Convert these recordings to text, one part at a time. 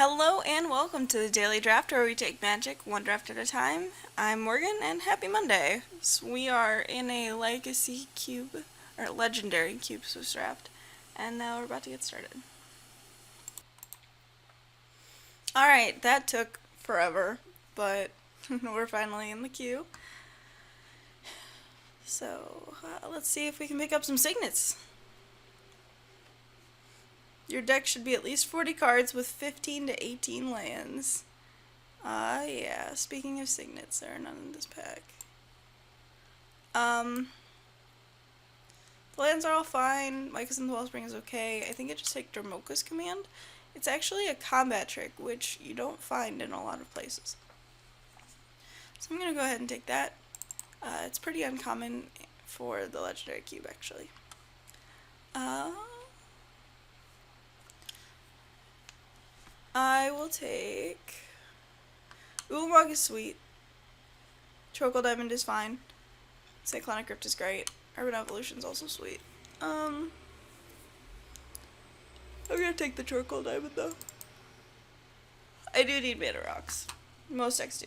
Hello and welcome to the Daily Draft, where we take magic one draft at a time. I'm Morgan, and happy Monday. So we are in a legacy cube, or legendary cube Swiss draft, and now we're about to get started. Alright, that took forever, but we're finally in the queue. So let's see if we can pick up some signets. Your deck should be at least 40 cards with 15 to 18 lands. Yeah, speaking of signets, there are none in this pack. The lands are all fine. My Cousin's Wellspring is okay. I think I just take Dromoka's Command. It's actually a combat trick, which you don't find in a lot of places. So I'm going to go ahead and take that. It's pretty uncommon for the Legendary Cube, actually. I will take... Ulamog is sweet. Trocal Diamond is fine. Cyclonic Rift is great. Urban Evolution is also sweet. I'm gonna take the Trocal Diamond though. I do need mana rocks. Most decks do.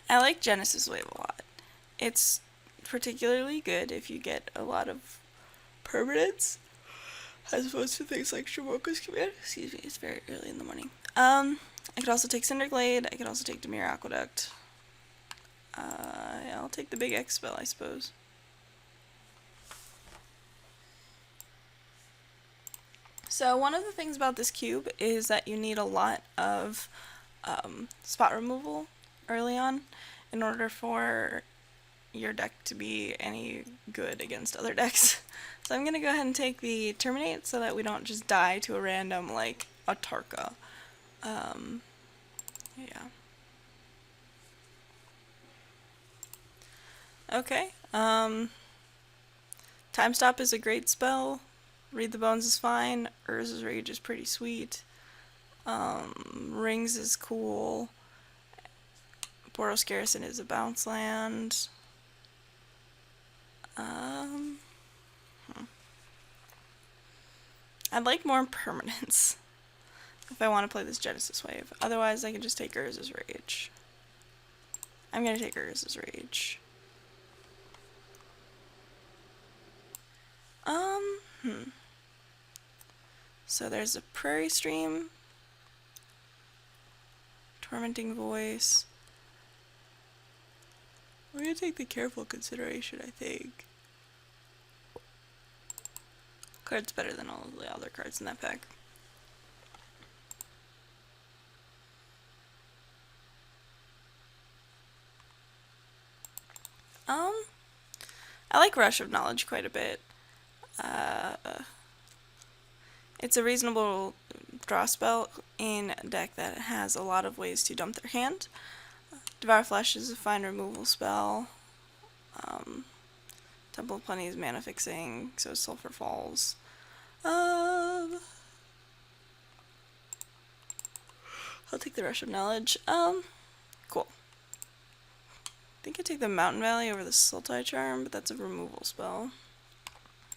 I like Genesis Wave a lot. It's particularly good if you get a lot of permanents, as opposed to things like Dromoka's Command. Excuse me, it's very early in the morning. I could also take Cinderglade. I could also take Dimir Aqueduct. I'll take the big X spell, I suppose. So one of the things about this cube is that you need a lot of spot removal early on in order for your deck to be any good against other decks. So I'm going to go ahead and take the Terminate so that we don't just die to a random, like, a Tarka. Yeah. Okay. Time Stop is a great spell. Read the Bones is fine. Urza's Rage is pretty sweet. Rings is cool. Boros Garrison is a bounce land. I'd like more permanents if I want to play this Genesis Wave. Otherwise, I can just take Urza's Rage. I'm going to take Urza's Rage. So there's a Prairie Stream, Tormenting Voice. We're going to take the Careful Consideration, I think. Card's better than all of the other cards in that pack. I like Rush of Knowledge quite a bit. It's a reasonable draw spell in a deck that has a lot of ways to dump their hand. Devour Flesh is a fine removal spell. Temple of Plenty is mana fixing, so is Sulphur Falls. I'll take the Rush of Knowledge. Cool. I think I take the Mountain Valley over the Sultai Charm, but that's a removal spell.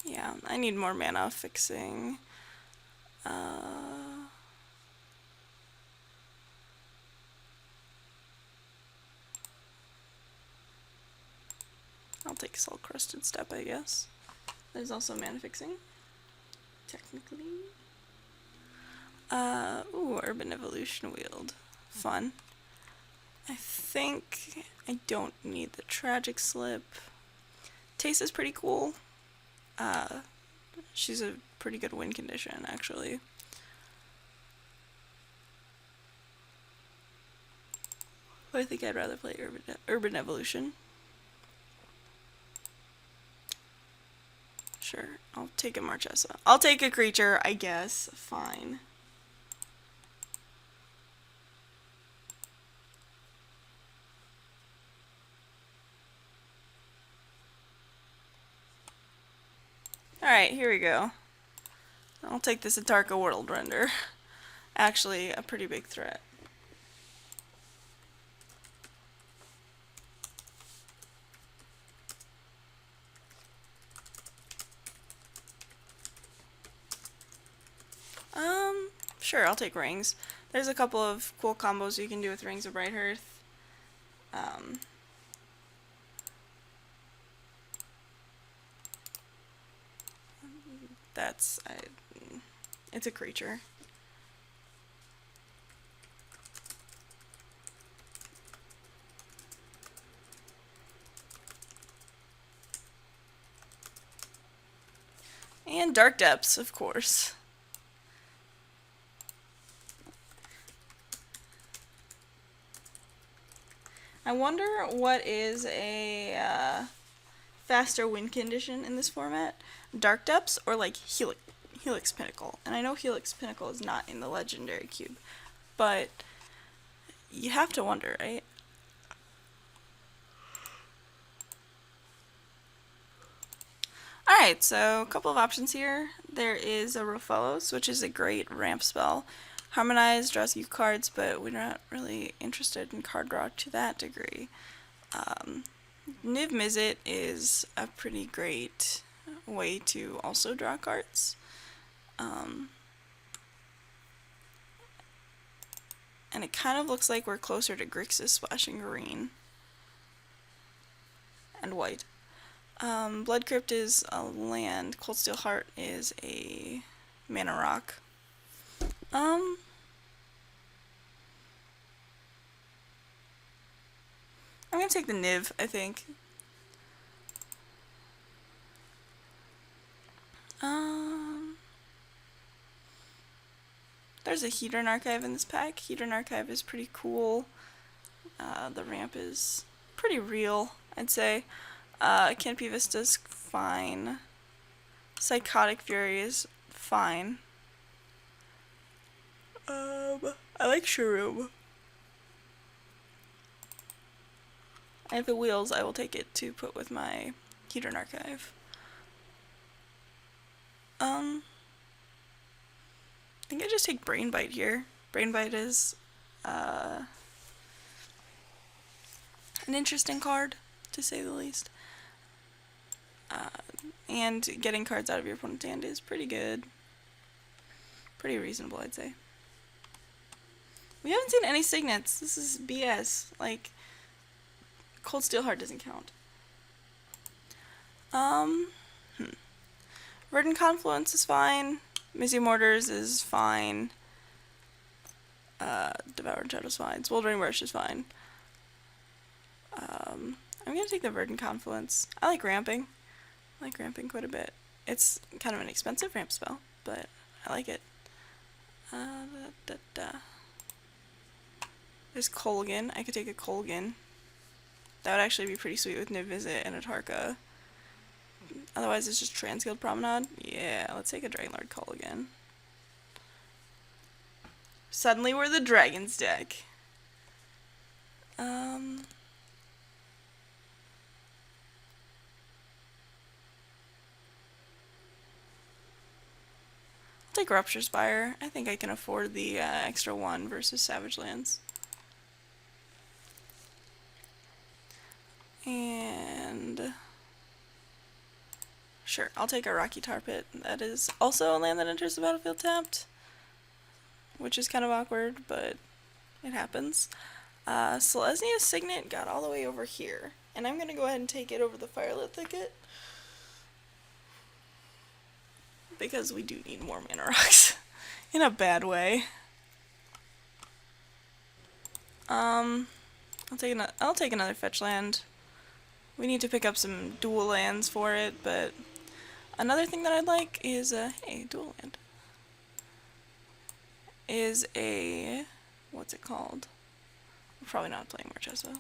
Yeah, I need more mana fixing. I'll take Salt Crusted Step, I guess. There's also mana fixing, technically. Ooh, Urban Evolution Wield. Fun. I think I don't need the Tragic Slip. Taste is pretty cool. She's a pretty good win condition, actually. But I think I'd rather play Urban Evolution. Sure, I'll take a Marchesa. I'll take a creature, I guess. Fine. Alright, here we go. I'll take this Atarka World Render. Actually, a pretty big threat. Sure, I'll take rings. There's a couple of cool combos you can do with Rings of Bright Hearth. Um, it's a creature. And Dark Depths, of course. I wonder what is a faster win condition in this format. Dark Depths or like Helix Pinnacle. And I know Helix Pinnacle is not in the Legendary Cube, but you have to wonder, right? Alright, so a couple of options here. There is a Rofellos, which is a great ramp spell. Harmonize draws you cards, but we're not really interested in card draw to that degree. Niv Mizzet is a pretty great way to also draw cards. And it kind of looks like we're closer to Grixis splashing green and white. Blood Crypt is a land. Cold Steel Heart is a mana rock. I'm gonna take the Niv, I think. There's a Hedron Archive in this pack. Hedron Archive is pretty cool. The ramp is pretty real, I'd say. Canopy Vista's fine. Psychotic Fury is fine. I like Shroom. And if it wheels, I will take it to put with my Hedron Archive. I think I just take Brain Bite here. Brain Bite is an interesting card, to say the least. And getting cards out of your opponent's hand is pretty good. Pretty reasonable, I'd say. We haven't seen any signets. This is BS. Like, Cold Steel Heart doesn't count. Verdant Confluence is fine. Mizzy Mortars is fine. Devoured Shadow's fine. Smoldering Rush is fine. I'm gonna take the Verdant Confluence. I like ramping. I like ramping quite a bit. It's kind of an expensive ramp spell, but I like it. There's Kolgan. I could take a Kolgan. That would actually be pretty sweet with Niv Mizzet and a Tarka. Otherwise, it's just Transguild Promenade. Yeah, let's take a Dragonlord Kolgan. Suddenly, we're the Dragons deck. I'll take Rupture Spire. I think I can afford the extra one versus Savage Lands. And sure, I'll take a Rocky Tar Pit. That is also a land that enters the battlefield tapped, which is kind of awkward, but it happens. Selesnya Signet got all the way over here, and I'm going to go ahead and take it over the Firelit Thicket, because we do need more mana rocks, in a bad way. I'll take another fetch land. We need to pick up some dual lands for it, but another thing that I'd like is hey, dual land. Is a, what's it called? We're probably not playing Marchesso.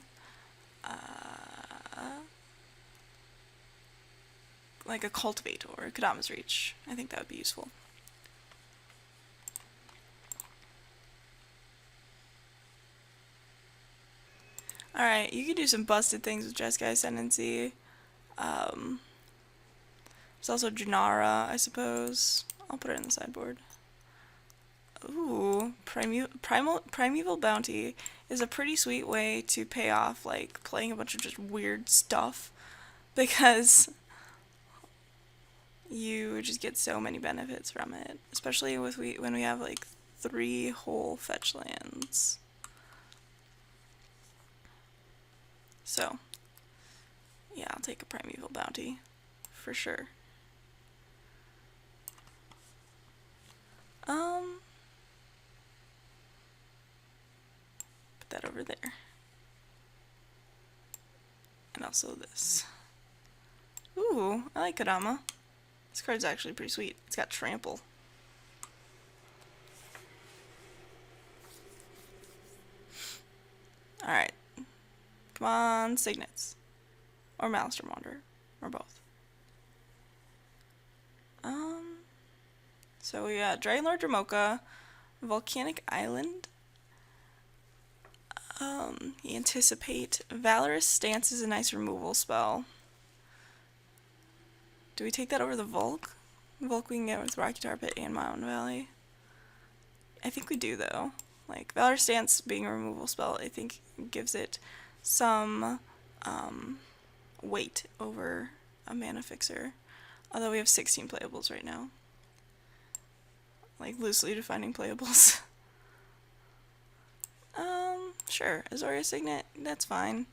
Like a Cultivate or a Kadama's Reach. I think that would be useful. Alright, you could do some busted things with Jeskai Ascendancy. There's also Janara, I suppose. I'll put it in the sideboard. Ooh, Primeval Bounty is a pretty sweet way to pay off, like, playing a bunch of just weird stuff. Because you just get so many benefits from it. Especially with when we have, like, 3 whole fetch lands. So, yeah, I'll take a Primeval Bounty for sure. Put that over there. And also this. Ooh, I like Kodama. This card's actually pretty sweet. It's got Trample. Alright. Come on, Signets. Or Maelstrom Wanderer. Or both. So we got Dragonlord Dramoka, Volcanic Island. Anticipate. Valorous Stance is a nice removal spell. Do we take that over the Volk? Volk we can get with Rocky Tar Pit and Mountain Valley. I think we do though. Like, Valorous Stance being a removal spell, I think gives it some weight over a Mana Fixer. Although we have 16 playables right now. Like, loosely defining playables. Sure. Azoria Signet, that's fine.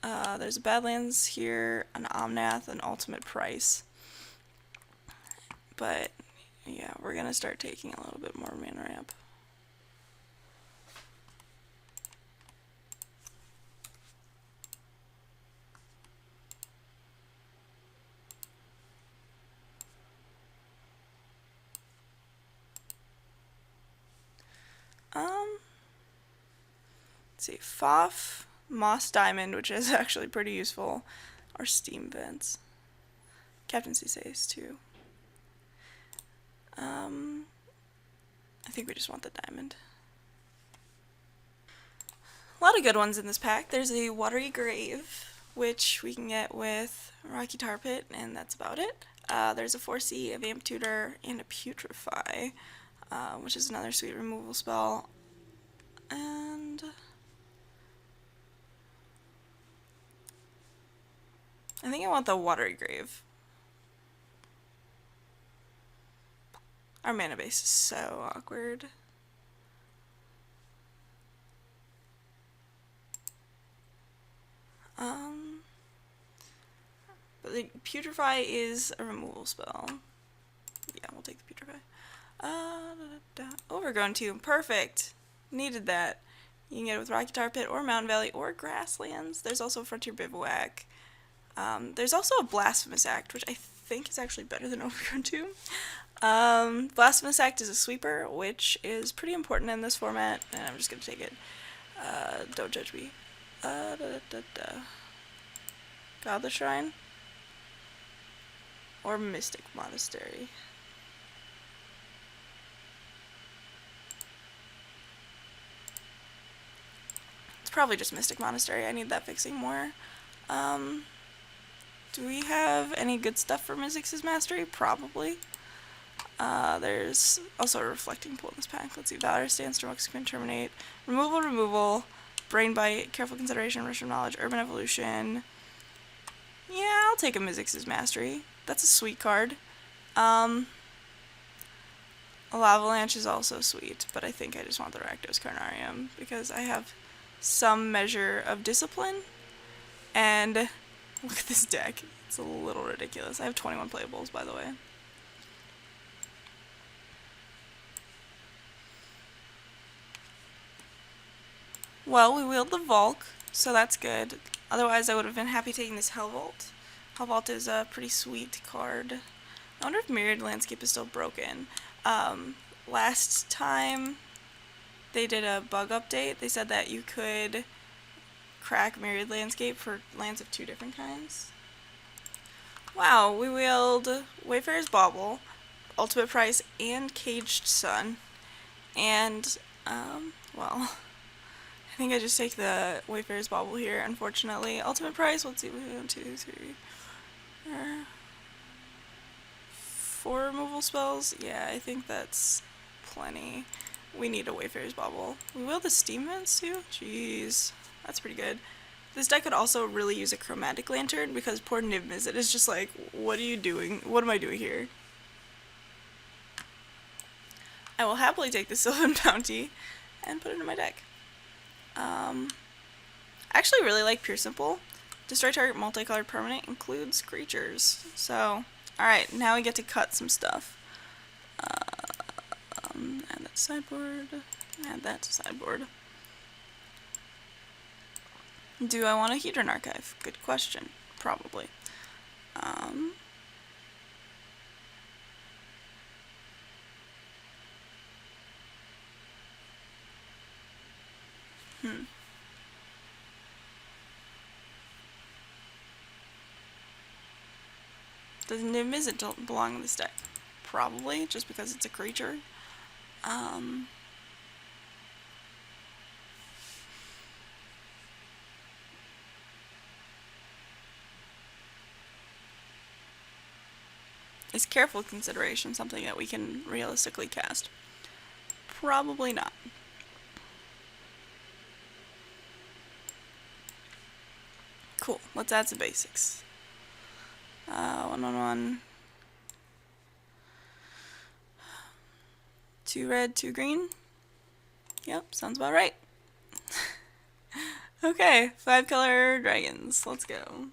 There's a Badlands here, an Omnath, an Ultimate Price. But, yeah, we're gonna start taking a little bit more mana ramp. Let's see, Foff, Moss Diamond, which is actually pretty useful, or Steam Vents. Captaincy saves too. I think we just want the diamond. A lot of good ones in this pack. There's a Watery Grave, which we can get with Rocky Tar Pit, and that's about it. There's a 4C, a Vamp Tutor, and a Putrefy, which is another sweet removal spell. And I think I want the Watery Grave. Our mana base is so awkward. But the Putrefy is a removal spell. Yeah, we'll take the Putrefy. Overgrown Tomb, perfect. Needed that. You can get it with Rocky Tar Pit or Mountain Valley or Grasslands. There's also Frontier Bivouac. There's also a Blasphemous Act, which I think is actually better than Overgrown Tomb. Blasphemous Act is a sweeper, which is pretty important in this format, and I'm just gonna take it. Don't judge me. Godless Shrine? Or Mystic Monastery? It's probably just Mystic Monastery. I need that fixing more. Do we have any good stuff for Mizzix's Mastery? Probably. There's also a Reflecting Pool in this pack. Let's see. Valor, Stance, Dramoka can terminate. Removal, Brain Bite, Careful Consideration, Rich of Knowledge, Urban Evolution. Yeah, I'll take a Mizzix's Mastery. That's a sweet card. Lavalanche is also sweet, but I think I just want the Rakdos Carnarium because I have some measure of discipline. And look at this deck. It's a little ridiculous. I have 21 playables, by the way. Well, we wheeled the Volk, so that's good. Otherwise, I would have been happy taking this Hellvault. Hellvault is a pretty sweet card. I wonder if Myriad Landscape is still broken. Last time they did a bug update, they said that you could crack Myriad Landscape for lands of 2 different kinds. Wow, we wheeled Wayfarer's Bauble, Ultimate Price, and Caged Sun. And, well, I think I just take the Wayfarer's Bauble here, unfortunately. Ultimate Price, let's see, 1, 2, 3, 4 removal spells. Yeah, I think that's plenty. We need a Wayfarer's Bauble. We will the Steam Vents too? Jeez, that's pretty good. This deck could also really use a Chromatic Lantern because poor Niv Mizzet is just like, what are you doing? What am I doing here? I will happily take the Sylvan Bounty and put it in my deck. I actually really like Pure Simple. Destroy target multicolored permanent includes creatures. So, alright, now we get to cut some stuff. Add that to sideboard. Add that to sideboard. Do I want a Hedron Archive? Good question. Probably. Does Niv-Mizzet belong in this deck? Probably, just because it's a creature. Is Careful Consideration something that we can realistically cast? Probably not. Cool, let's add some basics. 1/1. 2 red, 2 green. Yep, sounds about right. Okay, 5 color dragons. Let's go.